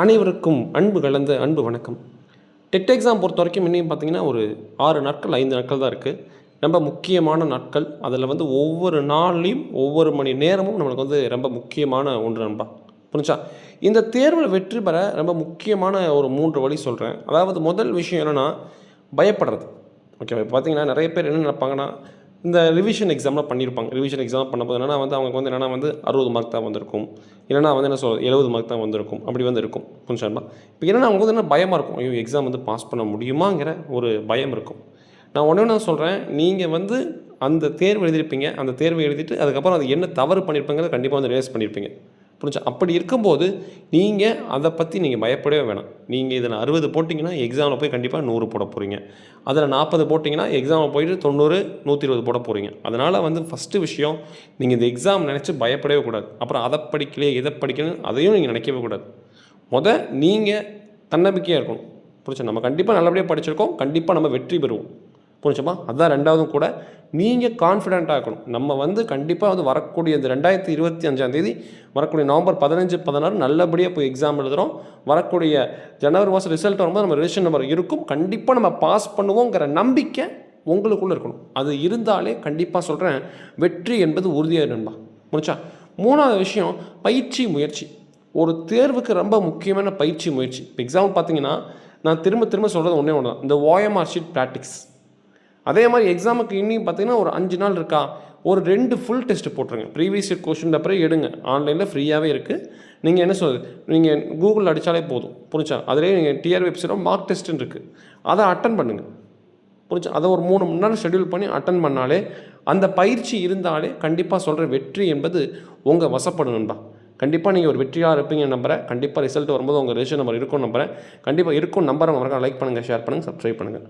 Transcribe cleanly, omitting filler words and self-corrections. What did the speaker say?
அனைவருக்கும் அன்பு கலந்த அன்பு வணக்கம். டெட் எக்ஸாம் பொறுத்த வரைக்கும் இன்னும் பார்த்தீங்கன்னா ஒரு 6 நாட்கள் 5 நாட்கள் தான் இருக்குது. ரொம்ப முக்கியமான நாட்கள். அதில் ஒவ்வொரு நாள்லேயும் ஒவ்வொரு மணி நேரமும் நம்மளுக்கு ரொம்ப முக்கியமான ஒன்று நண்பா. புரிஞ்சா? இந்த தேர்வில் வெற்றி பெற ரொம்ப முக்கியமான ஒரு 3 வழி சொல்கிறேன். அதாவது முதல் விஷயம் என்னென்னா பயப்படுறது. ஓகேவா? இப்போ பார்த்தீங்கன்னா நிறைய பேர் என்ன நினைப்பாங்கன்னா, இந்த ரிவிஷன் எக்ஸாம்லாம் பண்ணியிருப்பாங்க. ரிவிஷன் எக்ஸாம் பண்ணும்போது என்னென்னா அவங்களுக்கு என்னென்னா 60 மார்க் தான் வந்திருக்கும். இல்லைனா என்ன சொல்கிறது 70 மார்க் தான் வந்திருக்கும். அப்படி இருக்கும். புரிஞ்சுங்களா? இப்போ என்னென்னா அவங்களுக்கு என்ன பயமாக இருக்கும். ஐயோ எக்ஸாம் பாஸ் பண்ண முடியுமாங்கிற ஒரு பயம் இருக்கும். நான் ஒன்று சொல்கிறேன், நீங்கள் அந்த தேர்வு எழுதியிருப்பீங்க. அந்த தேர்வை எழுதிட்டு அதுக்கப்புறம் அது என்ன தவறு பண்ணியிருப்பீங்கிறத கண்டிப்பாக ரியலைஸ் பண்ணியிருப்பீங்க. புரிஞ்சா? அப்படி இருக்கும்போது நீங்கள் அதை பற்றி நீங்கள் பயப்படவே வேணாம். நீங்கள் இதில் 60 போட்டிங்கன்னா எக்ஸாமில் போய் கண்டிப்பாக 100 போட போகிறீங்க. அதில் 40 போட்டிங்கன்னா எக்ஸாமில் போயிட்டு 90 120 போட போகிறீங்க. அதனால் ஃபஸ்ட்டு விஷயம், நீங்கள் இந்த எக்ஸாம் நினச்சி பயப்படவே கூடாது. அப்புறம் அதை படிக்கலையே இதை படிக்கணும் அதையும் நீங்கள் நினைக்கவே கூடாது. நீங்கள் தன்னம்பிக்கையாக இருக்கணும். புரிஞ்சா? நம்ம கண்டிப்பாக நல்லபடியாக படிச்சிருக்கோம். கண்டிப்பாக நம்ம வெற்றி பெறுவோம். புரிஞ்சுமா? அதுதான் ரெண்டாவதும் கூட. நீங்கள் கான்ஃபிடென்ட்டாக இருக்கணும். நம்ம கண்டிப்பாக வரக்கூடிய இந்த 2025 வரக்கூடிய நவம்பர் 15 16 நல்லபடியாக போய் எக்ஸாம் எழுதுகிறோம். வரக்கூடிய ஜனவரி மாதம் ரிசல்ட் வரும்போது நம்ம ரிஜிஸ்ட்ரேஷன் நம்பர் இருக்கும். கண்டிப்பாக நம்ம பாஸ் பண்ணுவோங்கிற நம்பிக்கை உங்களுக்குள்ளே இருக்கணும். அது இருந்தாலே கண்டிப்பாக சொல்கிறேன், வெற்றி என்பது உறுதியாக நண்பா. முடிச்சா? 3வது விஷயம், பயிற்சி முயற்சி. ஒரு தேர்வுக்கு ரொம்ப முக்கியமான பயிற்சி முயற்சி. இப்போ எக்ஸாம் பார்த்தீங்கன்னா நான் திரும்ப சொல்கிறது ஒன்றே ஒன்று தான், இந்த ஓஎம்ஆர் ஷீட் ப்ராக்டிக்ஸ். அதே மாதிரி எக்ஸாமுக்கு இன்னும் பார்த்தீங்கன்னா ஒரு 5 நாள் இருக்கா, ஒரு 2 ஃபுல் டெஸ்ட் போட்டுருங்க. ப்ரீவியஸ் இயர் கொஸ்டின் பேப்பரே எடுங்க. ஆன்லைனில் ஃப்ரீயாகவே இருக்குது. நீங்கள் என்ன சொல்கிறது, நீங்கள் கூகுளில் அடித்தாலே போதும். புரிஞ்சா? அதிலே நீங்கள் டிஆர் வெப்சைட்டில் மார்க் டெஸ்ட்டுன்னு இருக்குது. அதை அட்டன் பண்ணுங்கள். புரிஞ்சா? அதை ஒரு 3 மணி நேரம் ஷெட்யூல் பண்ணி அட்டன் பண்ணாலே, அந்த பயிற்சி இருந்தாலே கண்டிப்பாக சொல்கிற வெற்றி என்பது உங்கள் வசப்படணும்பா. கண்டிப்பாக நீங்கள் ஒரு வெற்றியாக இருப்பீங்க நம்புகிறேன். கண்டிப்பாக ரிசல்ட் வரும்போது உங்கள் ரிஜிஸ்ட்ரேஷன் நம்பர் இருக்கும்னு நம்புகிறேன். கண்டிப்பாக இருக்கும் நம்பரை மறக்காம லைக் பண்ணுங்கள், ஷேர் பண்ணுங்கள், சப்ஸ்கிரைப் பண்ணுங்கள்.